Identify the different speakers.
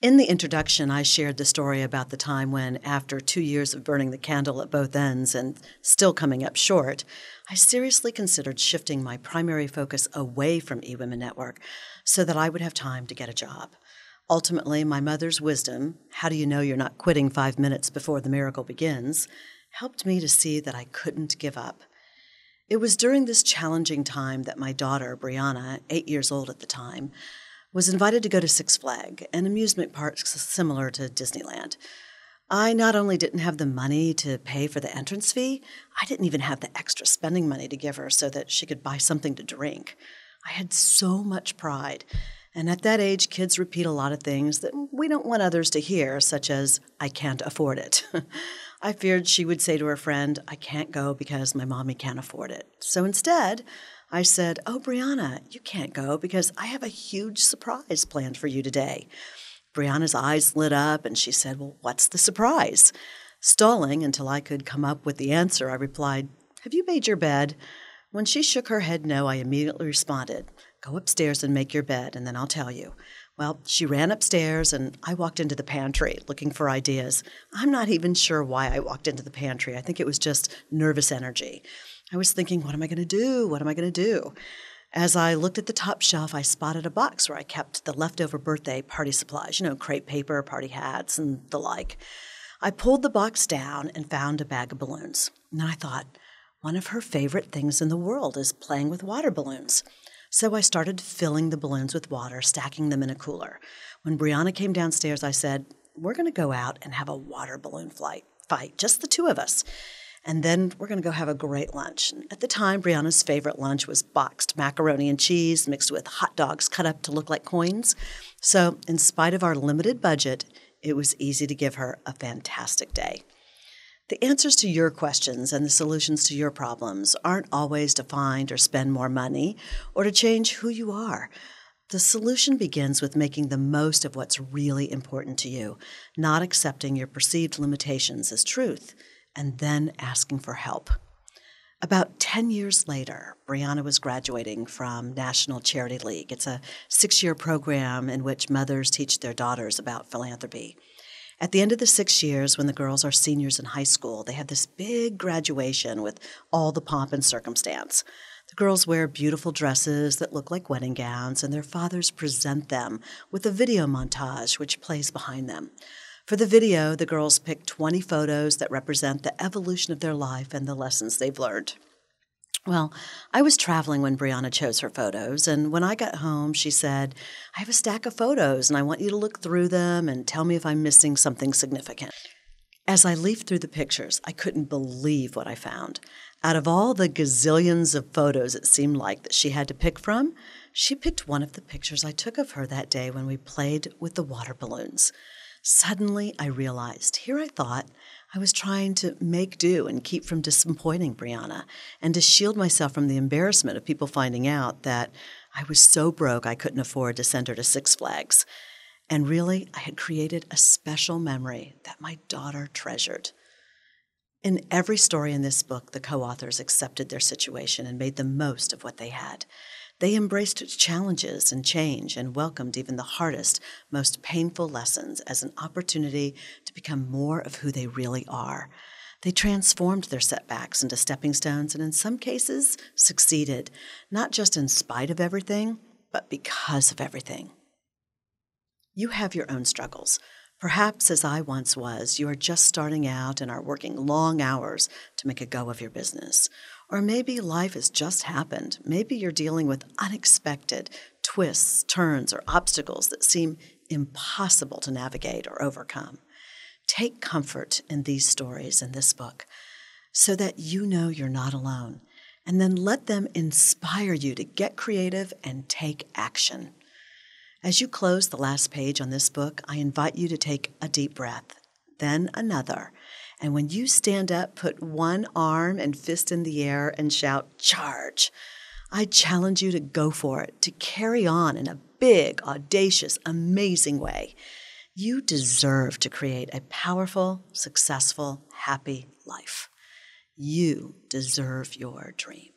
Speaker 1: In the introduction, I shared the story about the time when, after 2 years of burning the candle at both ends and still coming up short, I seriously considered shifting my primary focus away from eWomen Network so that I would have time to get a job. Ultimately, my mother's wisdom, how do you know you're not quitting 5 minutes before the miracle begins, helped me to see that I couldn't give up. It was during this challenging time that my daughter, Brianna, 8 years old at the time, was invited to go to Six Flags, an amusement park similar to Disneyland. I not only didn't have the money to pay for the entrance fee, I didn't even have the extra spending money to give her so that she could buy something to drink. I had so much pride, and at that age, kids repeat a lot of things that we don't want others to hear, such as, I can't afford it. I feared she would say to her friend, I can't go because my mommy can't afford it. So instead, I said, oh, Brianna, you can't go because I have a huge surprise planned for you today. Brianna's eyes lit up and she said, well, what's the surprise? Stalling until I could come up with the answer, I replied, have you made your bed? When she shook her head no, I immediately responded, go upstairs and make your bed and then I'll tell you. Well, she ran upstairs and I walked into the pantry looking for ideas. I'm not even sure why I walked into the pantry. I think it was just nervous energy. I was thinking, what am I going to do? What am I going to do? As I looked at the top shelf, I spotted a box where I kept the leftover birthday party supplies, crepe paper, party hats, and the like. I pulled the box down and found a bag of balloons. And I thought, one of her favorite things in the world is playing with water balloons. So I started filling the balloons with water, stacking them in a cooler. When Brianna came downstairs, I said, we're going to go out and have a water balloon fight, just the two of us. And then we're going to go have a great lunch. At the time, Brianna's favorite lunch was boxed macaroni and cheese mixed with hot dogs cut up to look like coins. So in spite of our limited budget, it was easy to give her a fantastic day. The answers to your questions and the solutions to your problems aren't always to find or spend more money or to change who you are. The solution begins with making the most of what's really important to you, not accepting your perceived limitations as truth, and then asking for help. About 10 years later, Brianna was graduating from National Charity League. It's a 6-year program in which mothers teach their daughters about philanthropy. At the end of the 6 years, when the girls are seniors in high school, they have this big graduation with all the pomp and circumstance. The girls wear beautiful dresses that look like wedding gowns, and their fathers present them with a video montage which plays behind them. For the video, the girls pick 20 photos that represent the evolution of their life and the lessons they've learned. Well, I was traveling when Brianna chose her photos, and when I got home, she said, I have a stack of photos, and I want you to look through them and tell me if I'm missing something significant. As I leafed through the pictures, I couldn't believe what I found. Out of all the gazillions of photos it seemed like that she had to pick from, she picked one of the pictures I took of her that day when we played with the water balloons. Suddenly, I realized, here I thought, I was trying to make do and keep from disappointing Brianna and to shield myself from the embarrassment of people finding out that I was so broke I couldn't afford to send her to Six Flags. And really, I had created a special memory that my daughter treasured. In every story in this book, the co-authors accepted their situation and made the most of what they had. They embraced challenges and change and welcomed even the hardest, most painful lessons as an opportunity to become more of who they really are. They transformed their setbacks into stepping stones and in some cases succeeded, not just in spite of everything, but because of everything. You have your own struggles. Perhaps, as I once was, you are just starting out and are working long hours to make a go of your business. Or maybe life has just happened. Maybe you're dealing with unexpected twists, turns, or obstacles that seem impossible to navigate or overcome. Take comfort in these stories in this book so that you know you're not alone, and then let them inspire you to get creative and take action. As you close the last page on this book, I invite you to take a deep breath, then another. And when you stand up, put one arm and fist in the air and shout, charge. I challenge you to go for it, to carry on in a big, audacious, amazing way. You deserve to create a powerful, successful, happy life. You deserve your dream.